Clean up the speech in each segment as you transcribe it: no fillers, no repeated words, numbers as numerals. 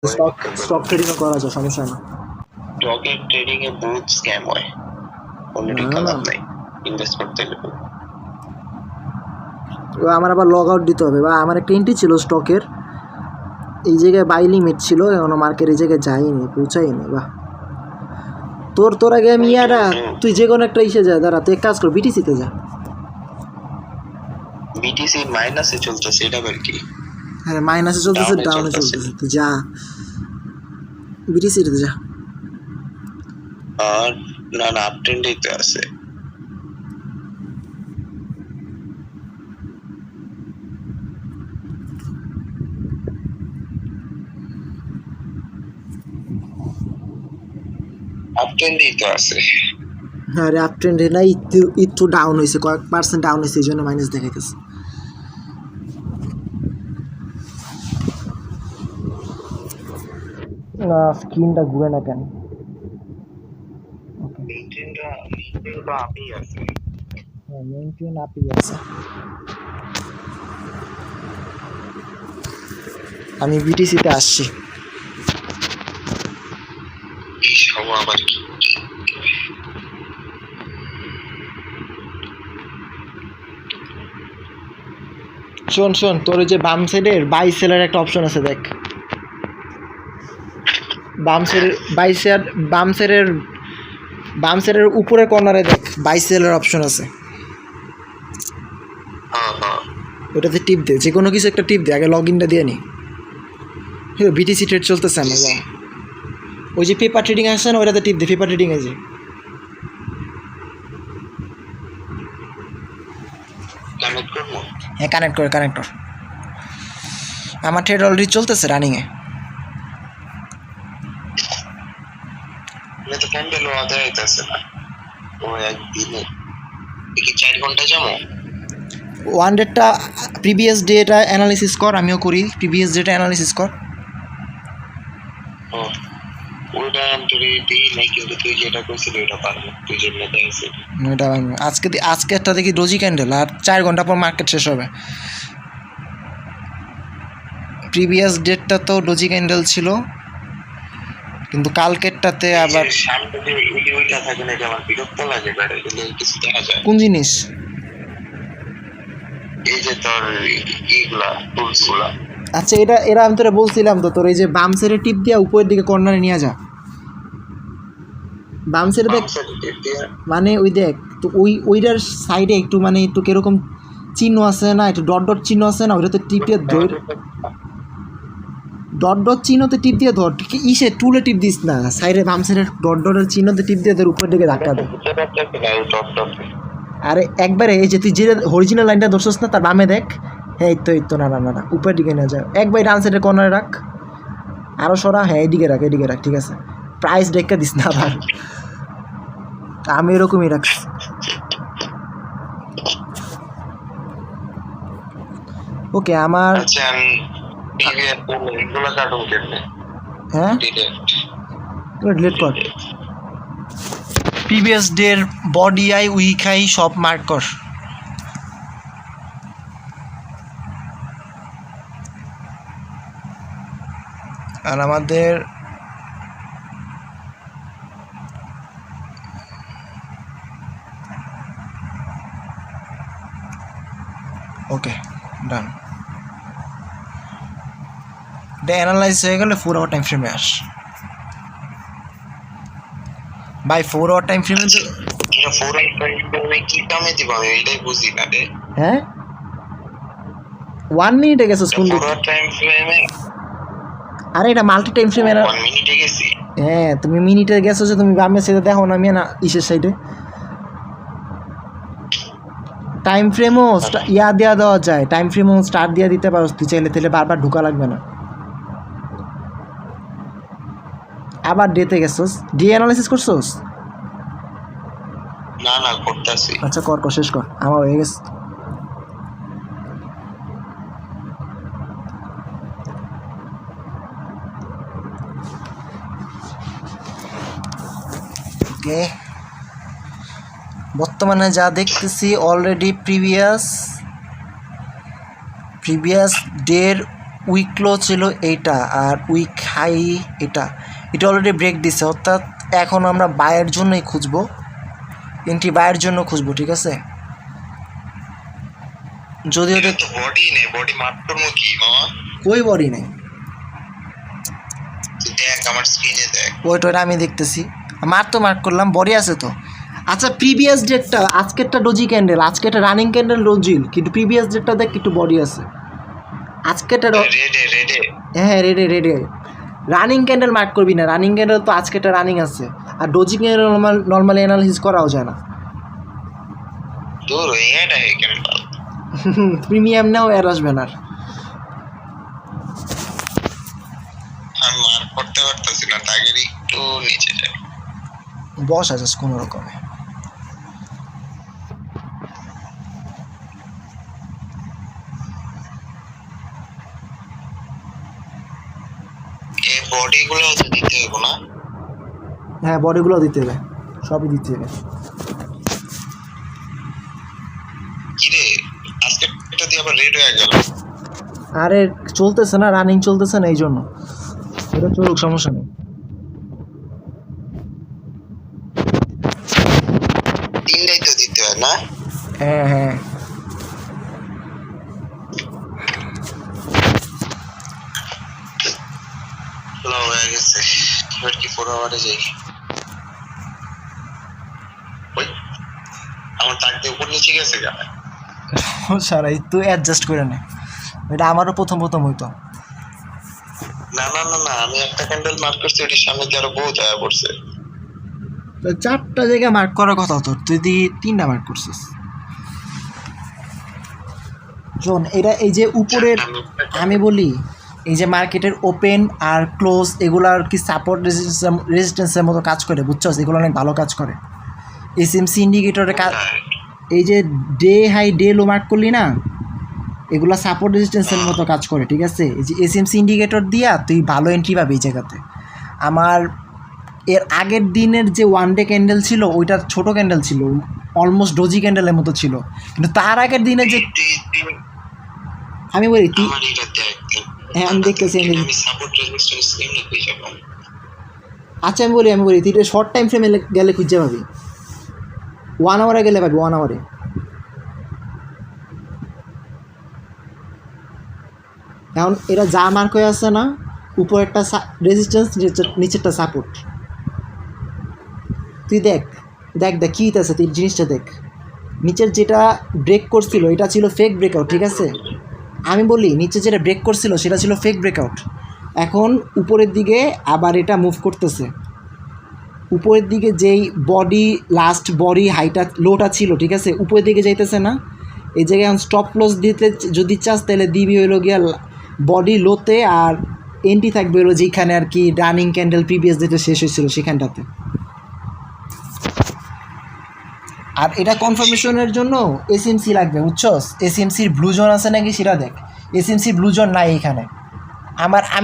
Stock trading করা যায়, সমস্যা না। স্টকের ট্রেডিং এ বহুত স্ক্যাম হয়, কোনো টাকা লাভ নাই ইনভেস্ট করতে গেলে। আমার আবার লগ আউট দিতে হবে, বা আমার একটা এন্ট্রি ছিল স্টকের, এই জায়গায় বাই লিমিট ছিল, এখনো মার্কেট এই জায়গায় যাইনি, পৌঁছাইনি। বাহ, তোর আগে আমি ইয়ারা, তুই যে কোনো একটা ইসে যা, দাঁড়া তুই এক কাজ কর, বিটিসিতে যা। বিটিসি মাইনাসে চলতেছে, এটা বের কি? হ্যাঁ মাইনাসে চলতেছে, ডাউনে চলতেছে, তুই যা বিটিসিতে যা। আর না না, আপ ট্রেন্ডেই তো আছে। আপ ট্রেন্ডেই তো আছে। হ্যাঁ রে, আপ ট্রেন্ডে না, একটু ডাউন হয়েছে, কয়েক পার্সেন্ট ডাউন হয়েছে, এই জন্য মাইনাস দেখাইতেছে। না স্ক্রিনটা ঘুরে না কেন? ওকে, মেইনটেইনটা আপই আছে। হ্যাঁ মেইনটেইন আপই আছে। আমি বিটিসিতে আসছি। এই সব আবার কি? শোন, তোর ওই যে বাম সাইডের বাই সেলের একটা অপশন আছে, দেখ বাম সাইডের উপরে কর্নারে দেখ, বাই সেলের অপশন আছে, ওটাতে টিপ দে, যে কোনো কিছু একটা টিপ দে, আগে লগ ইনটা দিয়ে নি। বিটিসি ট্রেড চলতেছে না, ওই যে পেপার ট্রেডিং আসছে না, ওইটাতে টিপ দে, পেপার ট্রেডিং এ যে। হ্যাঁ কানেক্ট কর। আমার ট্রেড অলরেডি চলতেছে রানিংয়ে। তো ক্যান্ডেল আদায় হইতেছে না, ও একদিনে কি 4 ঘন্টা যাবো। ওয়ান ডেটটা প্রিভিয়াস ডেটা অ্যানালিসিস কর, আমিও করি, প্রিভিয়াস ডেটা অ্যানালিসিস কর। ওইটা আমি দেখি নাই, কিন্তু তুই যেটা কইছিলি ওটা পারবো, তুই যেটা দেখাইছিলি ওইটা আজকে একটা দেখি ডোজি ক্যান্ডেল, আর 4 ঘন্টা পর মার্কেট শেষ হবে। প্রিভিয়াস ডেটটা তো ডোজি ক্যান্ডেল ছিল, কিন্তু কালকেরটাতে আবার থাকে না, আমার বিরক্ত লাগে কিছু দেখা যায়। কোন জিনিস? এই যে তোর এইগুলা টুলস গুলা। আচ্ছা এরা আমি তোরা বলছিলাম তো, তোর এই যে বাম সাইডে টিপ দিয়া উপরের দিকে কর্নারে নিয়ে যা, বাম সাইডে দেখ, মানে ওই দেখ তো ওইটার সাইডে একটু, মানে একটু কিরকম চিহ্ন আছে না, একটু ডট চিহ্ন আছে না, ওইটাতে টিপ দিয়ে ধর, ডট চিহ্নতে টিপ দিয়ে ধর, ইসে টুলে টিপ দিস না, সাইডে বাম সাইডে ডটের চিহ্নতে টিপ দিয়ে ধর, উপরের দিকে ধাক্কা দে। আরে একবারে এই যে তুই যে অরিজিনাল লাইনটা ধরছস না, তার বামে দেখ, হ্যাঁ এই তো না উপরের দিকে না যা, একবার ডান সাইডের কর্নারে রাখ, আরও সরা, হ্যাঁ এদিকে রাখ, ঠিক আছে। প্রাইস দেখে দিস না আবার, আমি এরকমই রাখছি। ওকে আমার হ্যাঁ ডিলিট কর, প্রিভিয়াস ডের বডি আই উইক আই সব মার্ক কর। আর আমাদের ওকে ডান, এটা অ্যানালাইজ হয়ে গেলে 4 আওয়ার টাইম ফ্রেমে আস ভাই। 4 আওয়ার টাইম ফ্রেমে তো 4 আওয়ার টাইম ফ্রেমে কি দামে দিব আমি এটাই বুঝি না রে। হ্যাঁ 1 মিনিটে গেছস কোন দিকে? 4 আওয়ার টাইম ফ্রেমে, আরে এটা মাল্টি টাইম ফ্রেমে না, 1 মিনিটে গেছি। হ্যাঁ তুমি মিনিটে গেছো, যে তুমি বামে সাইডে দেখো না, আমি না ইসের সাইডে টাইম ফ্রেমও দেওয়া যায়, টাইম ফ্রেমও স্টার্ট দিয়ে দিতে পারো তুই চাইলে, তাহলে বারবার ঢোকা লাগবে না। আবার ডেতে গেছস, ডি অ্যানালাইসিস করছস? না করতেছি। আচ্ছা কর শেষ কর, আমার হয়ে গেছে। ওকে বর্তমানে যা দেখতেছি অলরেডি প্রিভিয়াস ডের উইক লো ছিল এইটা, আর উইক হাই, এটা এটা অলরেডি ব্রেক দিছে, অর্থাৎ এখন আমরা বায়ের জন্যই খুঁজবো, এন্ট্রি বায়ের জন্য খুঁজবো, ঠিক আছে। যদিও এটা তো বডি নেই, বডি মাত্র কি মামা? কই বডি নেই, তুই দেখ আমার স্ক্রিনে দেখ। ওইটা আমি দেখতেছি, মার্ক করলাম, বডি আছে তো। আচ্ছা প্রিভিয়াস ডেটটা, আজকেরটা ডোজি ক্যান্ডেল, আজকেরটা রানিং ক্যান্ডেল ডোজিল, কিন্তু প্রিভিয়াস ডেটটা দেখ একটু বডি আছে। আজকেরটা রেডে হ্যাঁ রেডে রানিং ক্যান্ডেল মার্ক করবি না, রানিং ক্যান্ডেল তো আজকেরটা রানিং আছে, আর ডোজি ক্যান্ডেল নর্মালি অ্যানালাইসিস করাও যায় না। দূর এটা হে ক্যান্ডেল প্রিমিয়াম নাও এর আসবে না। আমি মার্ক করতে পারতেছি না, তাগের একটু নিচে যায়। বস আছে কোনো রকমে। এই বডিগুলো তো দিতে হবে না? হ্যাঁ বডিগুলো দিতে হবে, সবই দিতে হবে। কিরে আজকে এটা দিয়ে আবার রেড হয়ে গেল। আরে চলতেছে না, রানিং চলতেছে না, এই জন্য। এটা চলুক, সমস্যা নেই। তিনটাই তো দিতে হয় না? হ্যাঁ লো হয়ে গেছে, এবার কি 4 আওয়ারে যাই? ওই আমার তাক দিয়ে উপর নিচে গেছে কেন? সারাই তুই অ্যাডজাস্ট করে নে, এটা আমারও প্রথম হইতো। না আমি একটা ক্যান্ডেল মার্ক করছি, ওটির সামনে দিয়ে আরো বহুত আয়া পড়ছে। তো 4টা জায়গায় মার্ক করার কথা তোর, তুই 3টা মার্ক করছিস। শোন, এটা এই যে উপরের, আমি বলি এই যে মার্কেটের ওপেন আর ক্লোজ এগুলো আর কি সাপোর্ট রেজিস্ট্যান্সের মতো কাজ করে, বুঝছস, এগুলো অনেক ভালো কাজ করে। এসএমসি ইন্ডিকেটরে এই যে ডে হাই ডে লো মার্ক করলি না, এগুলো সাপোর্ট রেজিস্ট্যান্সের মতো কাজ করে, ঠিক আছে। এই যে এসএমসি ইন্ডিকেটর দিয়া তুই ভালো এন্ট্রি পাবি এই জায়গাতে। আমার এর আগের দিনের যে ওয়ান ডে ক্যান্ডেল ছিল, ওইটা ছোট ক্যান্ডেল ছিল, অলমোস্ট ডোজি ক্যান্ডেলের মতো ছিল, কিন্তু তার আগের দিনে যে আমি বলি তুই, আমার এটা দেখ। হ্যাঁ আমি দেখতেছি। আমি সাপোর্ট রেজিস্ট্যান্স এমনি কই যাব? আচ্ছা আমি বলি তুই এটা শর্ট টাইম ফ্রেমে গেলে খুঁজে পাবি, 1 আওয়ারে গেলে পাবি, 1 আওয়ারে। এখন এটা যা মার্ক হয়ে আসছে না, উপরেরটা রেজিস্ট্যান্স, নিচেরটা সাপোর্ট, তুই দেখ কী আছে, তুই জিনিসটা দেখ। নিচের যেটা ব্রেক করছিল এটা ছিল ফেক ব্রেকআউট, ঠিক আছে। আমি বলি নিচে যেটা ব্রেক করছিল সেটা ছিল ফেক ব্রেকআউট, এখন উপরের দিকে আবার এটা মুভ করতেছে। উপরের দিকে যেই লাস্ট বডি হাইটা লোটা ছিল, ঠিক আছে, উপরের দিকে যাইতেছে না, এই জায়গায় এখন স্টপ লস দিতে যদি চাস তাহলে দিবি হইলো গিয়া বডি লোতে, আর এন্ট্রি থাকবে হলো যেখানে আর কি রানিং ক্যান্ডেল প্রিভিয়াস ডেটে শেষ হয়েছিল সেখানটাতে। আর এটা কনফার্মেশনের জন্য এসএমসি লাগবে, বুঝছস। এসএমসির ব্লু জোন আছে নাকি সেটা দেখ, এসএমসি ব্লু জোন নাই এখানে।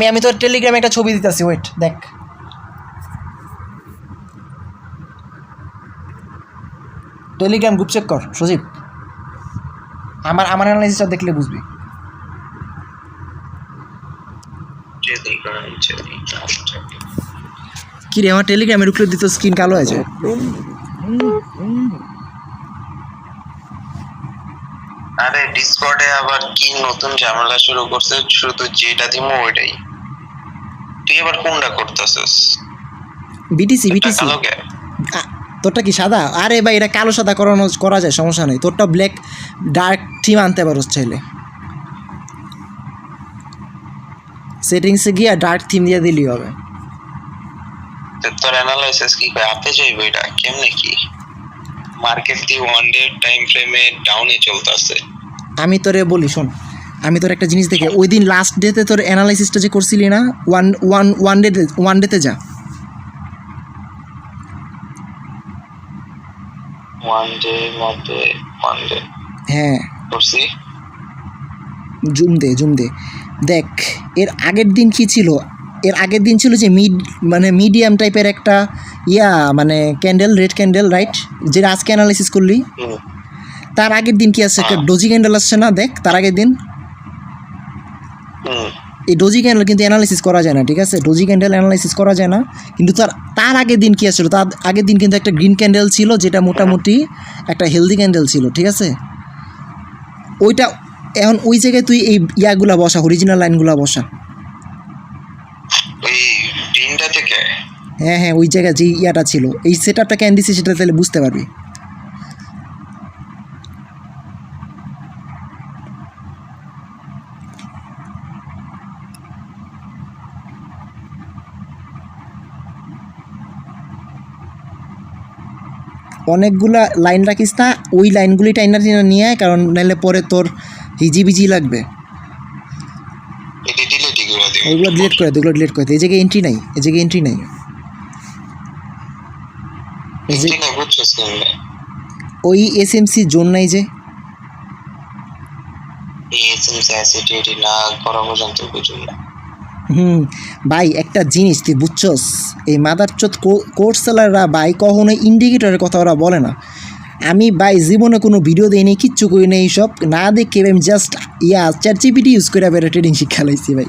আমি তো টেলিগ্রামে একটা ছবি দিতেছি, ওয়েট দেখ। টেলিগ্রাম গ্রুপ চেক কর সজীব, আমার অ্যানালাইসিসটা দেখলে বুঝবি। কি রে, আমার টেলিগ্রামের উপরে দিত স্ক্রিন কালো হয়ে যায়। আরে ডিসকর্ডে আবার কি নতুন ঝামেলা শুরু করছে, শুধু যেটা দিমো ওইটাই। তুই এবার কোনটা করতেছিস? বিটিসি তোরটা কি সাদা? আরে ভাই এটা কালো সাদা করা যায়, সমস্যা নেই। তোরটা ব্ল্যাক ডার্ক থিম আনতে পারোস চাইলে, সেটিংসে গিয়ে ডার্ক থিম দিয়ে দিলেই হবে। তোর অ্যানালাইসিস কি কয় আপে যাইব? এটা কেমনে কি মার্কেট দি 1 ডে টাইম ফ্রেমে ডাউনে চলতেছে? আমি তোরে বলি শোন, আমি তোর একটা জিনিস দেখে, ওই দিন লাস্ট ডেতে তোর অ্যানালাইসিসটা যে করছিলি না, ওয়ান ডেতে যা। 1 ডে মধ্যে 1 ডে হ্যাঁ করছি, জুম দে দেখ। এর আগের দিন কি ছিল? এর আগের দিন ছিল যে মিডিয়াম টাইপের একটা মানে ক্যান্ডেল, রেড ক্যান্ডেল, রাইট, যেটা আজকে অ্যানালাইসিস করলি। তার আগের দিন কি আছে? একটা ডোজি ক্যান্ডেল আসছে না, দেখ তার আগের দিন। এই ডোজি ক্যান্ডেল কিন্তু অ্যানালাইসিস করা যায় না, ঠিক আছে? ডোজি ক্যান্ডেল অ্যানালাইসিস করা যায় না, কিন্তু তার আগের দিন কী আসছিল, তার আগের দিন কিন্তু একটা গ্রিন ক্যান্ডেল ছিল যেটা মোটামুটি একটা হেলদি ক্যান্ডেল ছিল, ঠিক আছে? ওইটা এখন ওই জায়গায় তুই এই ইয়াগুলা বসা, অরিজিনাল লাইনগুলা বসা। ওই দিনটা থেকে হ্যাঁ হ্যাঁ, ওই জায়গায় যে ইয়াটা ছিল, এই সেট আপটা কেন দিছি সেটা তাহলে বুঝতে পারবি। অনেকগুলা লাইন রাখিস না, ওই লাইনগুলি টাইনা নিয়ে আয়, কারণ নাহলে পরে তোর হিজিবিজি লাগবে। এটা ডিলিট করে দিই। ওইগুলো ডিলিট করে দে, ওগুলো ডিলিট করে দে। এই জায়গায় এন্ট্রি নাই, এই জায়গায় এন্ট্রি নাই। ঠিক আছে, বুঝছিস কেমনে? ওই এসএমসি জোন নাই যে, এসএমসি অ্যাসিডিটি না করা পর্যন্ত বুঝুন না। ভাই একটা জিনিস তুই বুঝছস, এই মাদারচোদ কোর্স সেলাররা ভাই কখনো ইন্ডিকেটরের কথা ওরা বলে না। আমি ভাই জীবনে কোনো ভিডিও দিইনি, কিচ্ছু করি না, এইসব না দেখে আমি জাস্ট ChatGPT ইউজ করে বেড়ে ট্রেডিং শিক্ষা লাইছি ভাই।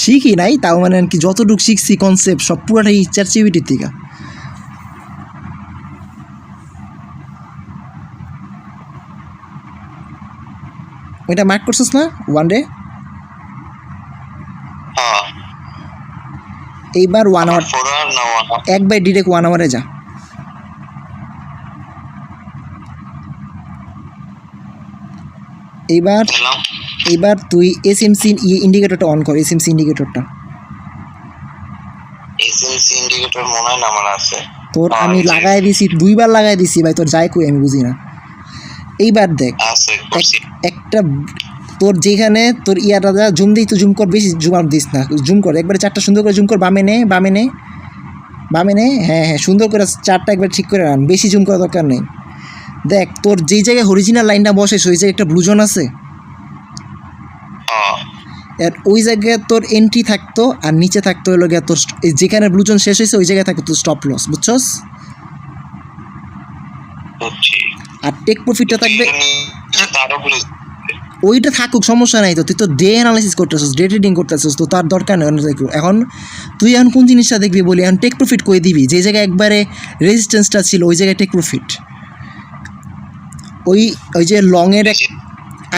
শিখি নাই তাও মানে আর কি, যতটুকু শিখছি কনসেপ্ট সব পুরোটাই ChatGPT থেকে। ওইটা মার্ক করছিস না ওয়ান ডে? হ্যাঁ, এইবার 1 আওয়ার, 4 আওয়ার না 1 আওয়ার। একবার ডিরেক্ট 1 আওয়ারে যা। এইবার তুই এসএমসি ইন্ডিকেটরটা অন কর, এসএমসি ইন্ডিকেটরটা। এসএমসি ইন্ডিকেটর মনে হয় না আমার আছে। তোর আমি লাগাই দিছি, 2বার লাগাই দিছি ভাই, তোর যাই কই আমি বুঝি না। এইবার দেখ আছে করছি। একটা তোর যেখানে তোর ইয়াটা জুম দিই, তো জুম কর, বেশি জুম আউট দিস না, জুম কর একবারে, চারটা সুন্দর করে জুম কর, বামে নে বামে নে বামে নে, হ্যাঁ হ্যাঁ সুন্দর করে চারটা একবার ঠিক করে আন, বেশি জুম করার দরকার নেই। দেখ তোর যেই জায়গায় অরিজিনাল লাইনটা বসে ওই জায়গায় একটা ব্লু জোন আছে, আর ওই জায়গায় তোর এন্ট্রি থাকতো, আর নিচে থাকতো হলো গিয়ে তোর যেখানে ব্লু জোন শেষ হয়েছে ওই জায়গায় থাকতো তোর স্টপ লস, বুঝছস? আর টেক প্রফিটটা থাকবে, ওইটা থাকুক সমস্যা নাই। তো তুই তো ডে অ্যানালাইসিস করতেছিস, ডে ট্রেডিং করতেছিস, তো তার দরকার নেই। এখন তুই এখন কোন জিনিসটা দেখবি বলি, এখন টেক প্রফিট করে দিবি যে জায়গায় একবারে রেজিস্ট্যান্সটা ছিল ওই জায়গায় টেক প্রফিট। ওই যে লংয়ের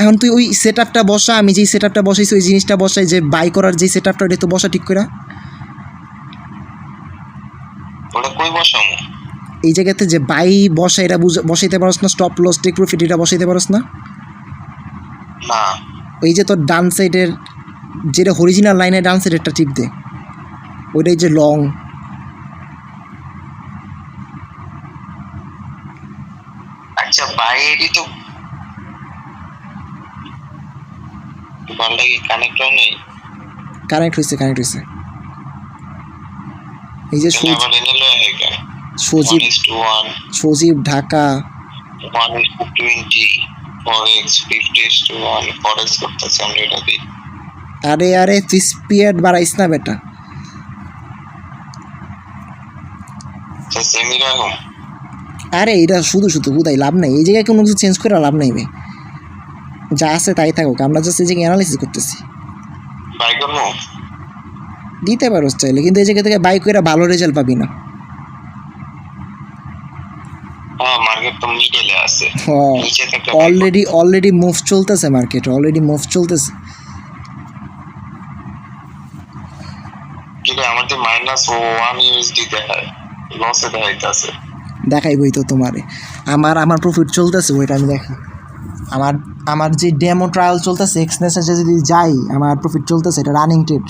এখন তুই ওই সেট আপটা বসা, আমি যেই সেট আপটা বসাইছি ওই জিনিসটা বসাই, যে বাই করার যে সেট আপটা ওটা তো বসা ঠিক করে। এই জায়গাতে যে বাই বসা এটা বসাইতে পারস না, স্টপ লস টেক প্রফিট এটা বসাইতে পারস না। ওই যে তোর ডান সাইডের যেটা অরিজিনাল লাইনের ডান সাইডেরটা টিপ দে, ওইটাই যে লং। আচ্ছা বাইরেই তো বলটা কি কানেক্ট নেই? কানেক্ট হয়েছে। এই যে সজীব ঢাকা 1:20 ফরেক্স 50:1 ফরেক্স করতেছে আমরা এটা দিই। আরে তুই স্পিড বাড়াইস না বেটা। সেমি রাখো। আরে এটা শুধু বুঝাই লাভ নাই, এই জায়গায় কোনো কিছু চেঞ্জ করে লাভ নাই ভাই, যা আছে তাই থাকুক, আমরা জাস্ট এই জায়গায় অ্যানালাইসিস করতেছি। বাই করবো দিতে পারোস চাইলে, কিন্তু এই জায়গা থেকে বাই করে ভালো রেজাল্ট পাবি না। মার্কেট তো মিডলে আছে, নিচে থেকে অলরেডি মুভ চলতেছে, মার্কেট অলরেডি মুভ চলতেছে। কিন্তু আমার তো -1 USD দেখায়, লসে দেখাইতেছে। দেখাইবই তো তোমারে, আমার প্রফিট চলতেছে, ওইটা আমি দেখি। আমার যে ডেমো ট্রায়াল চলতেছে এক্সনেসে যদি যাই, আমার প্রফিট চলতেছে, এটা রানিং ট্রেড,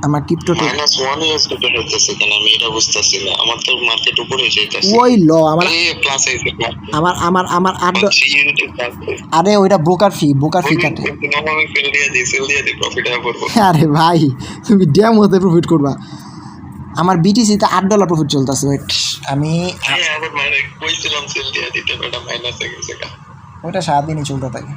আমার ক্রিপ্টো ট্রেড। -1 USD দেখাইতেছে কেন আমি এটা বুঝতাছি না। আমার তো মার্কেট উপরে যাইতাছে, ওই ল আমার প্লাস হইছে। আমার আরে ওইটা ব্রোকার ফি কাটে। সেল দিয়ে দি প্রফিট করব। আরে ভাই তুমি ডেমোতে প্রফিট করবা, আমার বিটিসিতে $8 প্রফিট চলতেছে। ওয়েট আমি আবার মানে কইছিলাম সেল দিয়ে দিতে, এটা মাইনাসে গেছে। ওইটা সারাদিনই চলতে থাকে।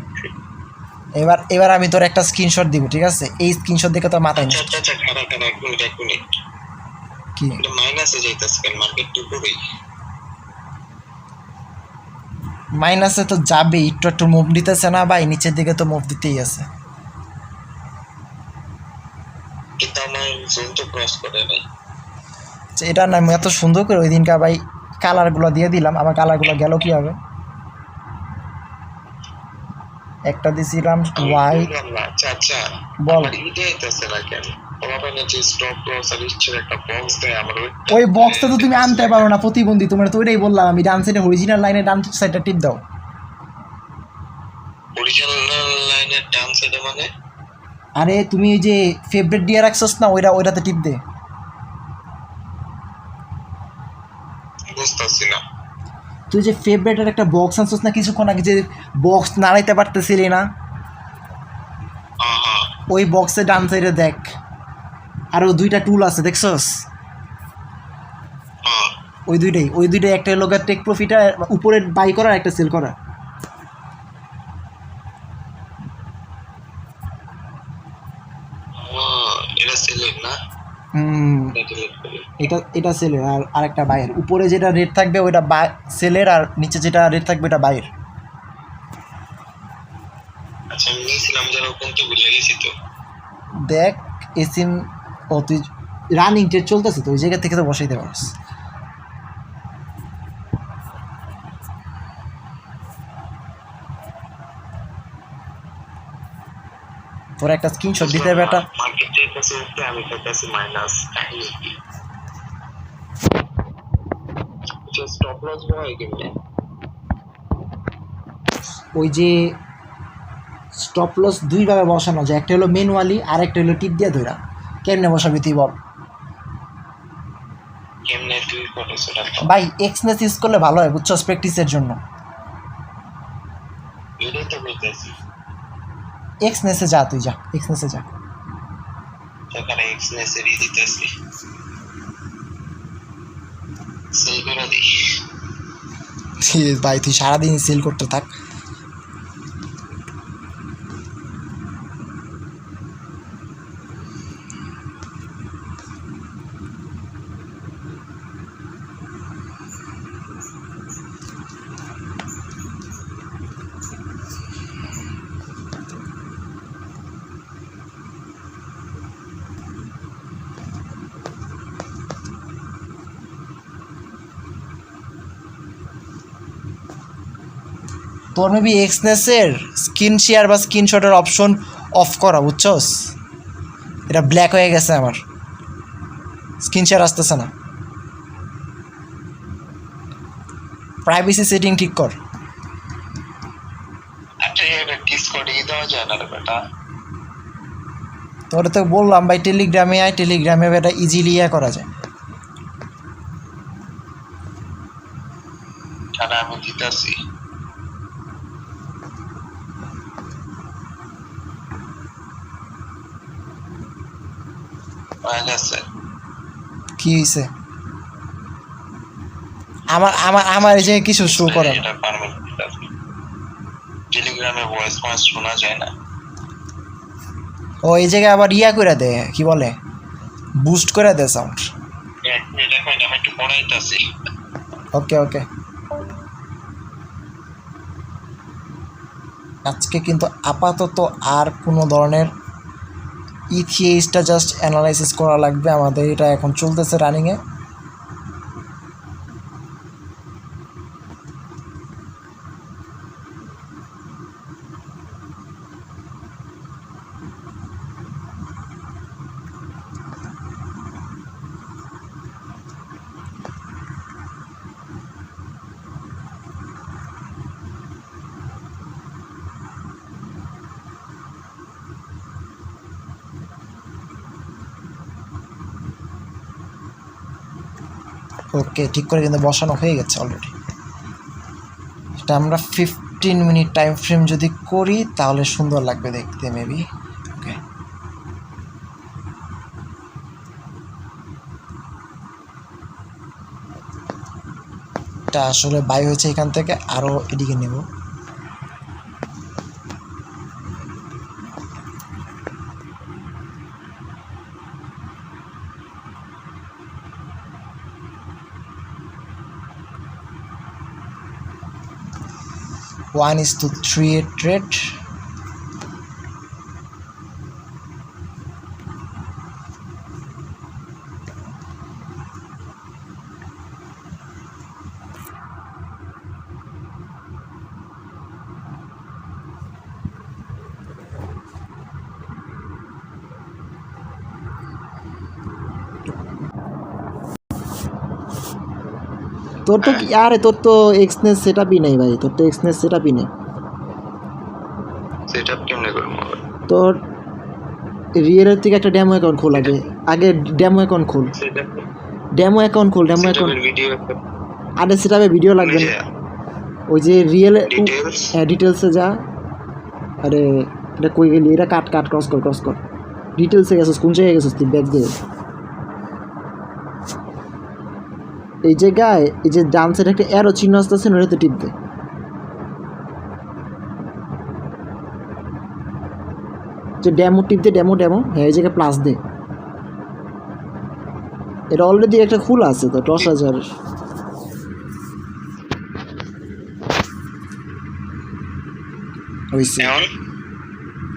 এবার আমি তোর একটা স্ক্রিনশট দিব, ঠিক আছে? এই স্ক্রিনশট দেখে তোর মাথায় নিস। আচ্ছা খারাপ এক মিনিট কি এটা মাইনাসে যাইতাছে কেন? মার্কেট উপরেই মাইনাসে তো যাবে, একটু মুভ দিতেছে না ভাই, নিচের দিকে তো মুভ দিতেই আছে। কিন্তু আমার জোন তো ক্রস করে নাই। এটা না আমি এত সুন্দর করে ওই দিনকে ভাই কালারগুলো দিয়ে দিলাম, আমার কালারগুলো গেল কীভাবে? একটা দিছিলাম আমি হোয়াইট। বুঝলাম না। আচ্ছা আচ্ছা, বল। আমার ইটা হইতেছে না কেন? আমার যে স্টপ লস আর ইচ্ছের একটা বক্স দেয় আমার ওই বক্সটা তো তুমি আনতে পারো না, প্রতিবন্ধী। তোমার তো ওইটাই বললাম আমি, ডান সাইডে অরিজিনাল লাইনে ডান সাইডটা টিপ দাও। অরিজিনাল লাইনের ডান সাইডে মানে? আরে তুমি এই যে ফেভারিট দিয়ে রাখছস না, ওইটাতে টিপ দে। বুঝতেছি না। তুই যে ফেভারিটের একটা বক্স আনছস না কিছুক্ষণ আগে, যে বক্স নাড়াইতে পারতেছিলি না, ওই বক্সে ডান সাইডে দেখ আরও দুইটা টুল আছে, দেখছস? ওই দুইটাই একটা হলো টেক প্রফিটার উপরে বাই করা, একটা সেল করা। এটা সেলের না? এটা সেলের, আর আরেকটা বাইয়ের। উপরে যেটা রেট থাকবে ওইটা সেলের, আর নিচে যেটা রেট থাকবে ওটা বাইয়ের। আচ্ছা আমি নিয়েছিলাম যেন, কোনটা ভুলে গেছি তো। দেখ এসিম, ও তুই রানিং ট্রেড চলতেছে তো ওই জায়গা থেকে তো বসাইতে পারিস। তোর একটা স্ক্রিনশট দিতে হবে একটা। মার্কেটের কাছে উঠতে আমি কাছে মাইনাস কাহিনী কি? স্টপ লস হয় কেমনে? ওই যে স্টপ লস দুইভাবে বসানো যায়, একটা হলো ম্যানুয়ালি আর একটা হলো টিপ দিয়ে ধরা। কেমনে বসাবি তুই বল? কেমনে তুই করছ এটা? ভাই এক্সনেস ইউজ করলে ভালো হয়, বুঝছস, প্র্যাকটিসের জন্য। এটাই তো বলতেছি। এক্সনেসে যা, তুই যা এক্সনেসে যা। সেখানে এক্সনেসেরই দিতেছি, সেল করে দিই। ভাই তুই সারাদিন সেল করতে থাক। তোর মেবি এক্সনেসের স্ক্রিন শেয়ার বা স্ক্রিনশটের অপশন অফ করা, বুঝছস? এটা ব্ল্যাক হয়ে গেছে আমার, স্ক্রিন শেয়ার আসতেছে না। প্রাইভেসি সেটিং ঠিক কর। আচ্ছা এটা ডিসকর্ডে দেওয়া যায় না রে বেটা? তোরে তো বললাম ভাই টেলিগ্রামে আয়, টেলিগ্রামে এটা ইজিলি করা যায়। ছাড়া আমি দিতেছি। কি হয়েছে? আমার এই যে কিছু শো করে না। টেলিগ্রামে ভয়েস মাস শোনা যায় না। ও এই জায়গায় আবার করে দে, কি বলে, বুস্ট করে দে সাউন্ড। আমি একটু পড়াইতেছি। ওকে ওকে। আজকে কিন্তু আপাতত আর কোনো ধরনের ইথিএসটা জাস্ট অ্যানালাইসিস করা লাগবে আমাদের, এটা এখন চলতেছে রানিংয়ে। ওকে, ঠিক করে কিন্তু বসানো হয়ে গেছে অলরেডি। এটা আমরা 15 মিনিট টাইম ফ্রেম যদি করি তাহলে সুন্দর লাগবে দেখতে মেবি। ওকে, এটা আসলে বাই হয়েছে এখান থেকে, আরও এদিকে নেব। One is to 3 trade. তোর তো আরে তোর তো এক্সনেস সেটআপই নেই ভাই, তোর তো এক্সনেস সেটআপই নেই। সেটআপ কেমনে করবো? তোর রিয়েলের থেকে একটা ডেমো অ্যাকাউন্ট খোল আগে, ডেমো অ্যাকাউন্ট খোল, সেটআপ ডেমো অ্যাকাউন্ট খোল, ডেমো অ্যাকাউন্ট। সেটআপের ভিডিও আরে সেটআপে ভিডিও লাগবে না, ওই যে রিয়েল ডিটেইলস হ্যাঁ ডিটেলসে যা। আরে এটা কই গেলি, এটা কাট কাট ক্রস কর ডিটেলসে গেছিস, কোন জায়গায় গেছিস তুই, ব্যাক দিয়ে এই জায়গায়, এই যে ডান সাইডে একটা অ্যারো চিহ্ন আসতেছে না, ওটাতে টিপ দে। যে ডেমো টিপ দে, ডেমো হ্যাঁ এই জায়গায় প্লাস দে। এটা অলরেডি একটা খোলা আছে তো 10,000। হয়েছে, এখন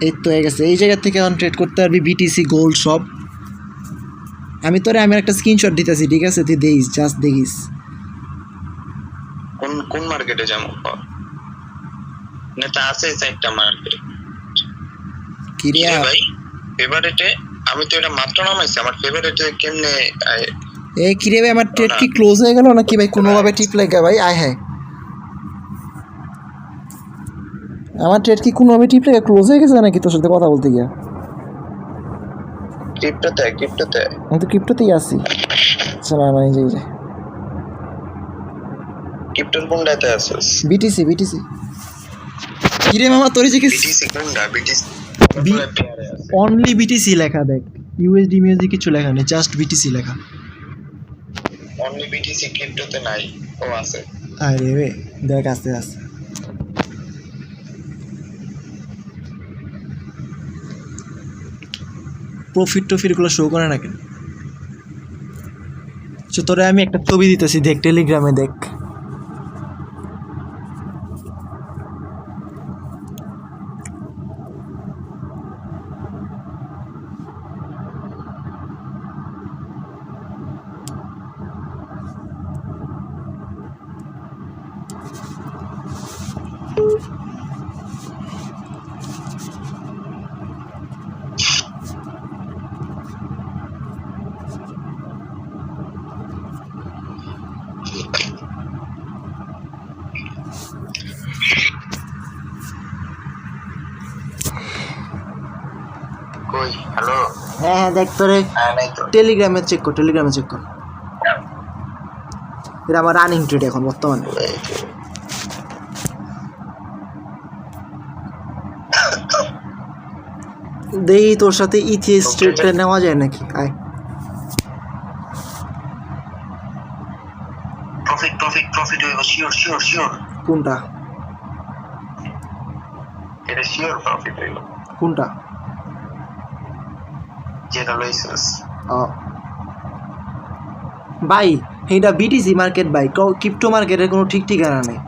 এই তো হয়ে গেছে। এই জায়গা থেকে এখন ট্রেড করতে পারবি বিটিসি গোল্ড সব। আমি একটা স্ক্রিনশট দিতেছি, ঠিক আছে? তুই দেখিস, জাস্ট দেখিস। কোন কোন মার্কেটে যাবো? নেতা আছে চারটা মার্কেট। কি রে ভাই ফেভারিটে আমি তো এটা মাত্র নামাইছি, আমার ফেভারিটে কেমনে এই কি রে ভাই, আমার ট্রেড কি ক্লোজ হয়ে গেল নাকি ভাই? কোনোভাবে টিপ লাগে ভাই, আয় হ্যাঁ আমার ট্রেড কি কোনোভাবে টিপ লাগে ক্লোজ হয়ে গেছে নাকি তোর সাথে কথা বলতে গিয়া? ক্রিপ্টোতে আমি তো ক্রিপ্টোতেই আছি। চল না এই যে ক্রিপ্টোর কোনটাতে আছিস? বিটিসি কি রে মামা তোর যে কি বিটিসি কোনটা? বিটিসি অনলি বিটিসি লেখা, দেখ ইউএসডি মিউজিক কিছু লেখা নেই, জাস্ট বিটিসি লেখা। অনলি বিটিসি ক্রিপ্টোতে নাই? ও আছে। আরে রে দেখ আস্তে আস্তে প্রফিট গুলো শো করে না কেন? তোরে আমি একটা ছবি দিতেছি, দেখ টেলিগ্রামে দেখ। কই হ্যালো? হ্যাঁ দেখ তোরে নাই তো। টেলিগ্রামে চেক কর এটা আমার রানিং ট্রেড এখন বর্তমানে। দেখি তোর সাথে ইথিএস ট্রেডটা নেওয়া যায় নাকি? আয় প্রফিট হইব শিওর। কোনটা এটা শিওর প্রফিট হইব। কোনটা? যেটা লইছস ভাই এইটা বিটিসি মার্কেট ভাই, ক্রিপ্টো মার্কেটের কোনো ঠিক ঠিকানা নেই।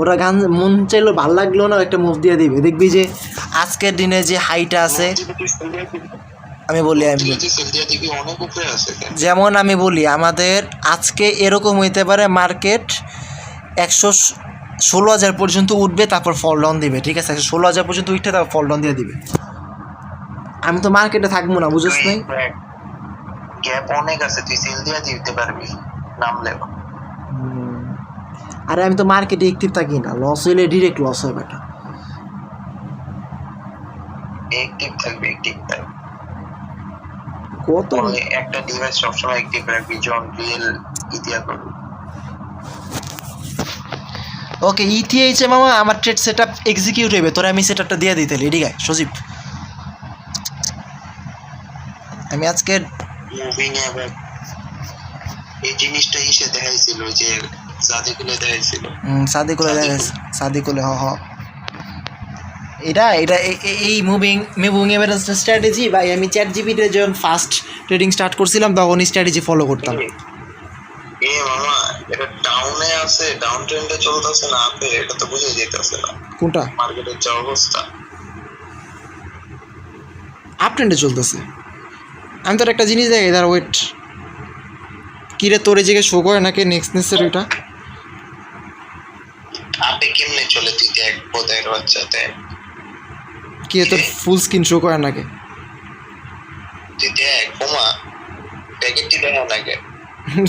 ওরা গান মন চাইলো ভাল লাগলো না একটা মুভ দিয়ে দিবে, দেখবি যে আজকের দিনে যে হাইটা আছে। আমি বলি যেমন আমি বলি আমাদের আজকে এরকম হইতে পারে মার্কেট 116,000 পর্যন্ত উঠবে, তারপর ফল ডাউন দিবে, ঠিক আছে? 116,000 পর্যন্ত উঠে তারপর ফল ডাউন দিয়ে দিবে। আমি তো মার্কেটে থাকবো না, বুঝছ নাই? গ্যাপ অনেক আছে, তুই সেল দিয়ে দিতে পারবি নামলে। আরে আমি তো মার্কেটে অ্যাক্টিভ থাকি না, লস হইলে ডিরেক্ট লস হয় বেটা। অ্যাক্টিভ থাকবি কত একটা ডিভাইস সবসময় অ্যাক্টিভ রাখবি, জন রিয়েল ইতিহাস করবি। ওকে ইথিএইচ মামা আমার ট্রেড সেটআপ এক্সিকিউট হইবে, তোরা আমি সেটআপটা দিয়ে দিতে রেডি গায় সজীব। আমি আজকে মুভিং এ এই জিনিসটা ইসে দেখাইছিল, যে সাদিকুলে দেখাইছিল। সাদিকুলে হ এটা এই মুভিং এভারেজ স্ট্র্যাটেজি ভাই। আমি চ্যাট জিপিতে যখন ফার্স্ট ট্রেডিং স্টার্ট করছিলাম তখন এই স্ট্র্যাটেজি ফলো করতাম। মামা এটা ডাউনে আছে, ডাউন ট্রেন্ডে চলতেছে না আপে, এটা তো বুঝে যেতেছে না কোনটা মার্কেটের যা অবস্থা। আপ ট্রেন্ডে চলতেছে। আমি তোর একটা জিনিস দেখি, তার ওয়েট কিরে তোর এই জায়গায় শো করে নাকি নেক্সটনেসের ওইটা আপে কেমনে চলে? তুই দেখ বোধের বাচ্চাতে কি তোর ফুল স্ক্রিন শো করে নাকি? তুই দেখ ওমা প্যাকেটটি দেখা লাগে।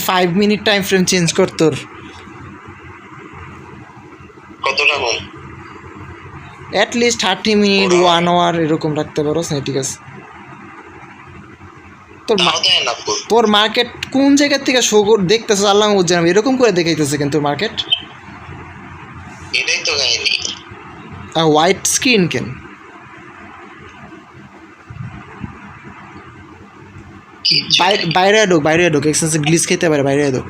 5 মিনিট টাইম ফ্রেম চেঞ্জ কর তোর। কতটা কম? অ্যাটলিস্ট 30 মিনিট 1 আওয়ার এরকম রাখতে পারো, হ্যাঁ ঠিক আছে। তাও দেয় না ফুল। তোর মার্কেট কোন জায়গার থেকে শো দেখতেছ আল্লাহ বুঝলাম, এরকম করে দেখাইতেছে কিন্তু মার্কেট এটাই তো কাহিনী। আর হোয়াইট স্ক্রিন কেন? বাইরে ঢোক, বাইরে ঢোক, এক্সেন্সে গ্লিচ খেতে পারে, বাইরে ঢোক।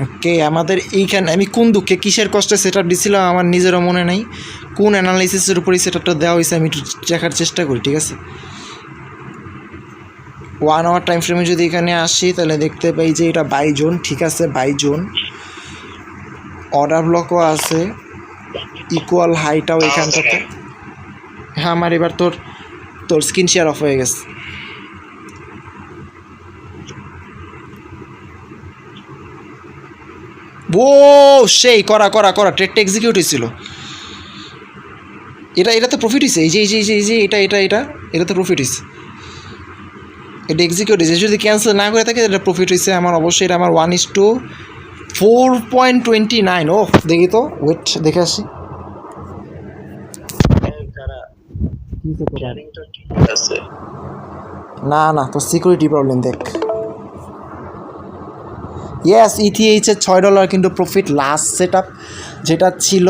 ওকে, আমাদের এইখানে আমি কোন দুঃখে কিসের কষ্টে সেট আপ দিছিলাম আমার নিজেরও মনে নেই, কোন অ্যানালাইসিসের উপরই সেট আপটা দেওয়া হয়েছে আমি একটু দেখার চেষ্টা করি, ঠিক আছে। 1 আওয়ার টাইম ফ্রেমে যদি এখানে আসি তাহলে দেখতে পাই যে এটা বাই জোন, ঠিক আছে, বাই জোন। অর্ডার ব্লকও আছে, ইকুয়াল হাইটাও এখানটাতে। হ্যাঁ, আমার এবার তোর স্ক্রিন শেয়ার অফ হয়ে গেছে। ও সেই করা ট্রেডটা এক্সিকিউট হয়েছিল। এটা তো প্রফিট হয়েছে, এই যে এটা তো প্রফিট হয়েছে, এটা এক্সিকিউট হয়েছে। যদি ক্যান্সেল না করে থাকে এটা প্রফিট হয়েছে আমার, অবশ্যই এটা আমার 1:4.29। ও দেখি তো, ওয়েট দেখে আসি। না তো সিকিউরিটি প্রবলেম দেখ। ইয়েস, ইথিএইচের $6 কিন্তু প্রফিট লাস্ট সেট আপ যেটা ছিল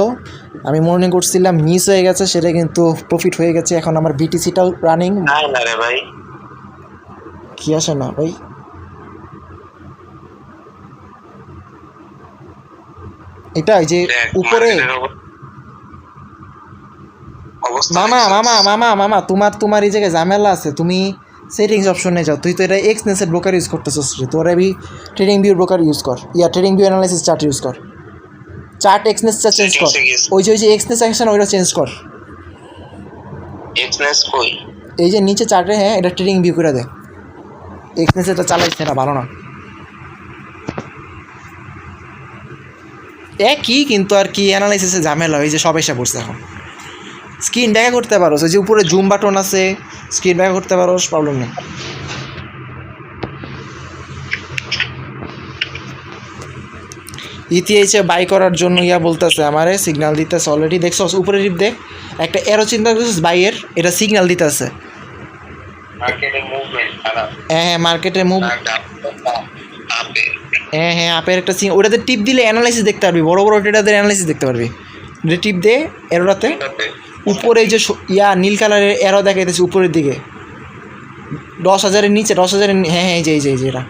আমি মনে করছিলাম মিস হয়ে গেছে, সেটা কিন্তু প্রফিট হয়ে গেছে। এখন আমার বিটিসিটাও রানিং। না রে ভাই, কি আসে না ভাই? এটা এই যে উপরে মামা তোমার এই জায়গায় ঝামেলা আছে। তুমি সেটিংস অপশনে যাও, তুই তো এটা এক্সনেসের ব্রোকার ইউজ করতেছিস, তোর আমি ট্রেডিং ভিউ ব্রোকার ইউজ কর, trading view analysis chart use কর, চার্ট এক্সনেস চার্ট চেঞ্জ কর, ওই যে এক্সনেস অ্যাকশন ওইটা চেঞ্জ কর। এক্সনেস কই? এই যে নিচে চার্টে, হ্যাঁ এটা ট্রেডিং ভিউ করে দে। এক্সনেস এটা চালাইছে, এটা ভালো না। একই কিন্তু আর কি অ্যানালাইসিসে ঝামেলা, ওই যে সব এসে পড়ছে। এখন স্ক্রিন দেখা করতে পারো, ওই যে উপরে জুম বাটন আছে, স্ক্রিন দেখা করতে পারো, প্রবলেম নেই। ইথিএইচে বাই করার জন্য বলতেছে আমারে, সিগন্যাল দিতেছে অলরেডি। দেখছো উপরে টিপ দেখ, একটা এরো চিন্তা করছিস বাইয়ের, এটা সিগন্যাল দিতেছে। হ্যাঁ মার্কেটের মুভ, হ্যাঁ আপের একটা ওটাতে টিপ দিলে অ্যানালাইসিস দেখতে পারবি, বড় ট্রেডারদের অ্যানালাইসিস দেখতে পারবি। টিপ দে এরোটাতে, উপরে যে নীল কালারের এরো দেখাইতেছে উপরের দিকে 10,000-এর নিচে, 10,000-এর, হ্যাঁ এই যে এটা।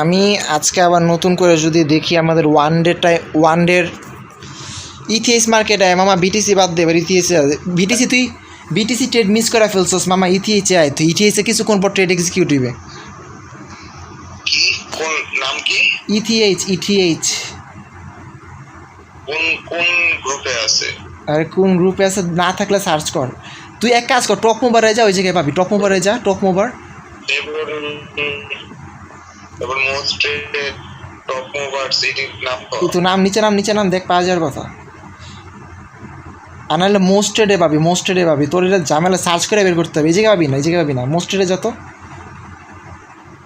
আমি আজকে আবার নতুন করে যদি দেখি আমাদের ওয়ান ডের ইথিএস মার্কেট আয় মামা, বিটিসি বাদ দে, এবার ইথিএসে বিটিসি, তুই বিটিসি ট্রেড মিস করে ফেলছস মামা। ইথিএইচে আয়, তুই ইথিএইচে কিছুক্ষণ পর ট্রেড এক্সিকিউট হইবে। কোন নাম কি? ইথিএইচ কোন গ্রুপে আছে? আরে কোন গ্রুপে আছে না থাকলে সার্চ কর। তুই এক কাজ কর, টপ মোবারে যা, ওই জায়গায় পাবি। টপ মোবারে যা, টপ মোবার, এবার মোস্ট ট্রেডেড টপ মোবার সিটি নাম কর। তুই তো নিচে নাম দেখ, পাওয়া যাওয়ার কথা। আর নাহলে মোস্ট ট্রেডে পাবি। তোর এটা ঝামেলা সার্চ করে বের করতে হবে। এই জায়গায় পাবি না, মোস্ট ট্রেডে যত,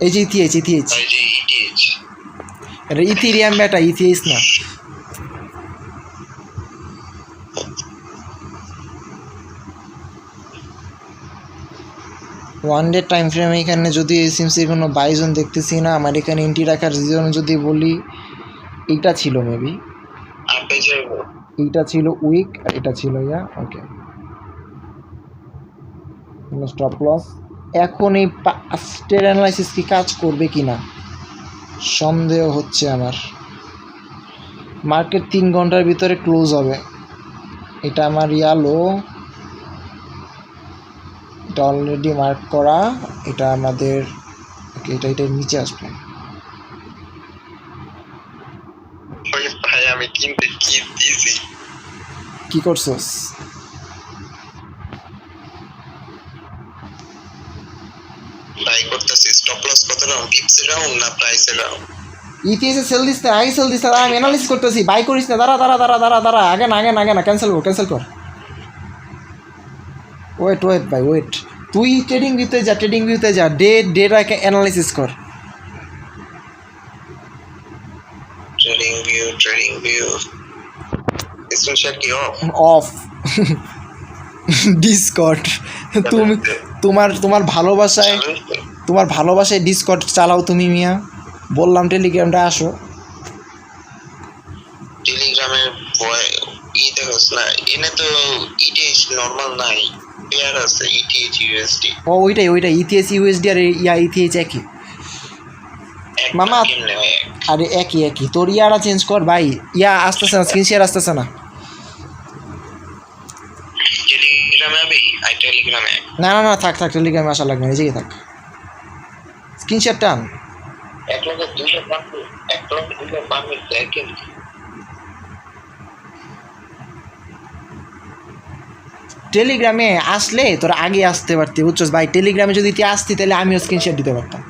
এই যে ইথিএইচ, এটা ইথিরিয়াম বেটা, ইথিএইচ না। ওয়ান ডে টাইম ফ্রেম এখানে যদি সিমসির কোনো বাইজন দেখতেছি না। আমার এখানে এন্ট্রি রাখার জন্য যদি বলি, এইটা ছিল মেবি, এইটা ছিল উইক, আর এটা ছিল ওকে স্টপ লস। এখন এই পাস্টের অ্যানালাইসিস কি কাজ করবে কি না সন্দেহ হচ্ছে আমার। মার্কেট 3 ঘন্টার ভিতরে ক্লোজ হবে। এটা আমার লো, এটা অলরেডি মার্ক করা, এটা আমাদের এটার নিচে আসবে। আমি কিনতে কি দিয়েছি, কি করছস? বাই করতেছি। স্টপ লস কত রাউন্ড? টিপস রাউন্ড না প্রাইস রাউন্ড? ইতিহাসে সেল দিস না, আগে সেল দিস না, আমি অ্যানালিসিস করতেছি, বাই করিস না, দাঁড়া, আগে না ক্যান্সেল কর। ওয়েট ভাই ওয়েট, তুই ট্রেডিং ভিউতে যা ডেটাকে অ্যানালিসিস কর। ট্রেডিং ভিউ স্ক্রিনশট কি অফ ডিসকর্ড। তুমি তোমার ভালোবাসায় ডিসকর্ড চালাও তুমি মিয়া। বললাম টেলিগ্রামটা আসো। টেলিগ্রামের দেখোস না, এনে তো ইটিএইচ নরমাল নাই, পেয়ার আছে ইটিএইচ ইউএসডি। ওইটাই ইথিএস ইউএসডি আর ইথিএইচ একই মামা। আরে একই তোর ইয়ারা চেঞ্জ কর ভাই, আসতেছে না, স্ক্রিন শেয়ার আসতেছে না। না থাক টেলিগ্রামে আসা লাগবে, নিজেই থাক, স্ক্রিন শেয়ার টান। 1,200,000 টেলিগ্রামে আসলে তোরা আগে আসতে পারতি, বুঝছস ভাই। টেলিগ্রামে যদি তুই আসতি তাহলে আমিও স্ক্রিন শেয়ার দিতে পারতাম।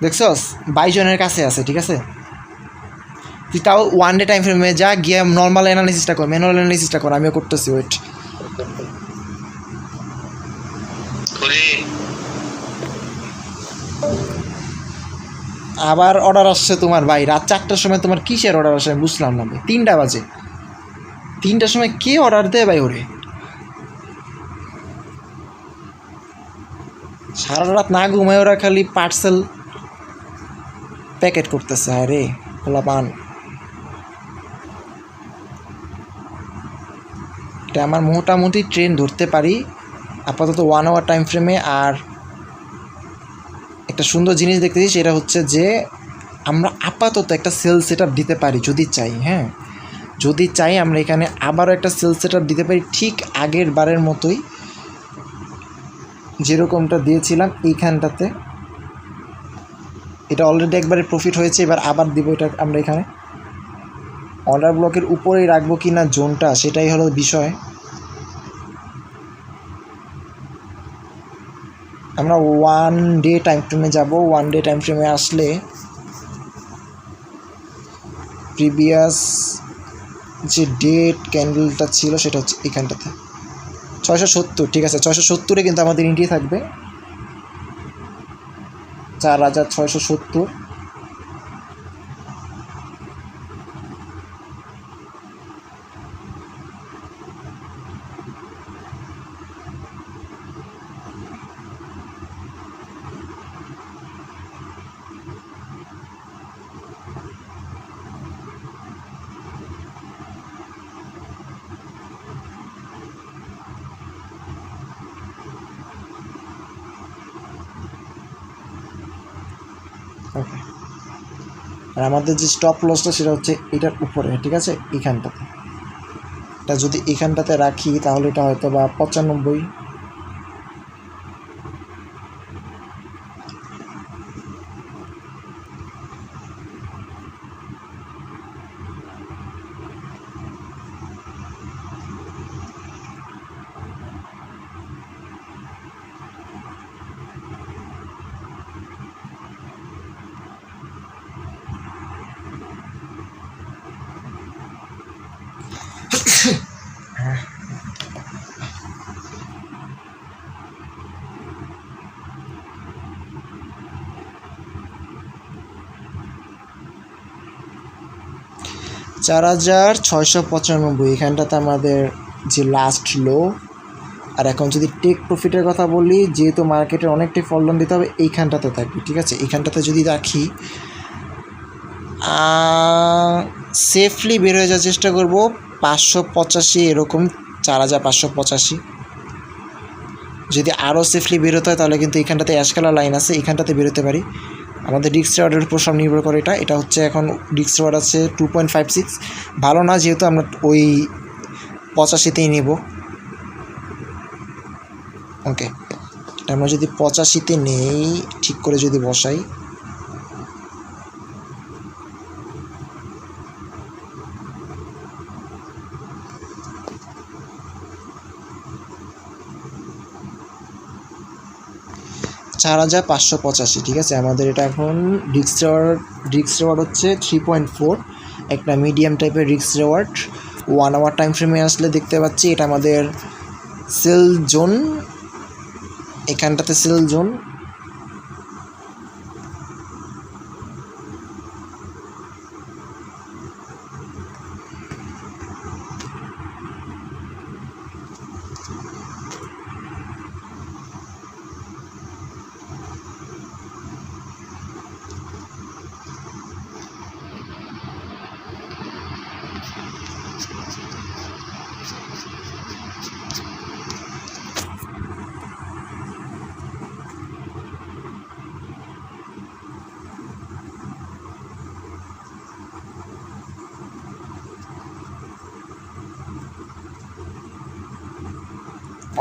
দেখছস 22 জনের কাছে আছে, ঠিক আছে। তুই তাও ওয়ান ডে টাইম ফ্রেমে যা, গিয়ে নর্মাল অ্যানালিসিসটা কর, ম্যানুয়াল অ্যানালিসিসটা কর, আমিও করতেছি, ওয়েট। আবার অর্ডার আসছে তোমার ভাই, রাত 4টার সময় তোমার কিসের অর্ডার আসে আমি বুঝলাম না ভাই। 3টা বাজে, 3টার সময় কে অর্ডার দেয় ভাই ওরে? সারা রাত না ঘুমায় ওরা খালি পার্সেল প্যাকেট করতেছে। আরে খোলা পান, এটা আমার মোটামুটি ট্রেন ধরতে পারি আপাতত 1 আওয়ার টাইম ফ্রেমে। আর একটা সুন্দর জিনিস দেখতেছি, সেটা হচ্ছে যে আমরা আপাতত একটা সেল সেট আপ দিতে পারি যদি চাই। হ্যাঁ, যদি চাই আমরা এখানে আবারও একটা সেল সেট আপ দিতে পারি, ঠিক আগের বারের মতোই যেরকমটা দিয়েছিলাম এইখানটাতে। এটা অলরেডি একবারে প্রফিট হয়েছে, এবার আবার দিব এটা আমরা এখানে। অর্ডার ব্লকের উপরেই রাখবো কি না জোনটা, সেটাই হলো বিষয়। আমরা 1 ডে টাইম ফ্রেমে যাব। 1 ডে টাইম ফ্রেমে আসলে প্রিভিয়াস যে ডেট ক্যান্ডেলটা ছিল সেটা হচ্ছে এখানটাতে 670, ঠিক আছে। 670-এ কিন্তু আমাদের ইন্ডিয়া থাকবে 4,670। ওকে, আর আমাদের যে স্টপ লসটা সেটা হচ্ছে এটার উপরে, ঠিক আছে, এখানটাতে। এটা যদি এখানটাতে রাখি তাহলে এটা হয়তো বা 95। $4,695 এখানটাতে আমাদের যে লাস্ট লো। আর এখন যদি টেক প্রফিটের কথা বলি, যেহেতু মার্কেটের অনেকটাই ফলন দিতে হবে, এইখানটাতে থাকবে, ঠিক আছে। এইখানটাতে যদি রাখি সেফলি বের হয়ে যাওয়ার চেষ্টা করব 585, এরকম 4,585। যদি আরও সেফলি বেরোতে হয় তাহলে কিন্তু এইখানটাতে অ্যাশ কালার লাইন আছে, এইখানটাতে বেরোতে পারি। আমাদের ডিস্ক রিওয়ার্ডের উপর সব নির্ভর করে। এটা হচ্ছে এখন ডিস্ক রিওয়ার্ড আছে 2.56, ভালো না, যেহেতু আমরা ওই 85-তেই নেব। ওকে, আমরা যদি 85-তে নেই, ঠিক করে যদি বসাই, 4585, ঠিক আছে। আমাদের এটা এখন রিক্স রেওয়ার্ড হচ্ছে 3.4, একটা মিডিয়াম টাইপের রিক্স রেওয়ার্ড। 1 আওয়ার টাইম ফ্রেমে আসলে দেখতে পাচ্ছি এটা আমাদের সেল জোন, এখানটাতে সেল জোন।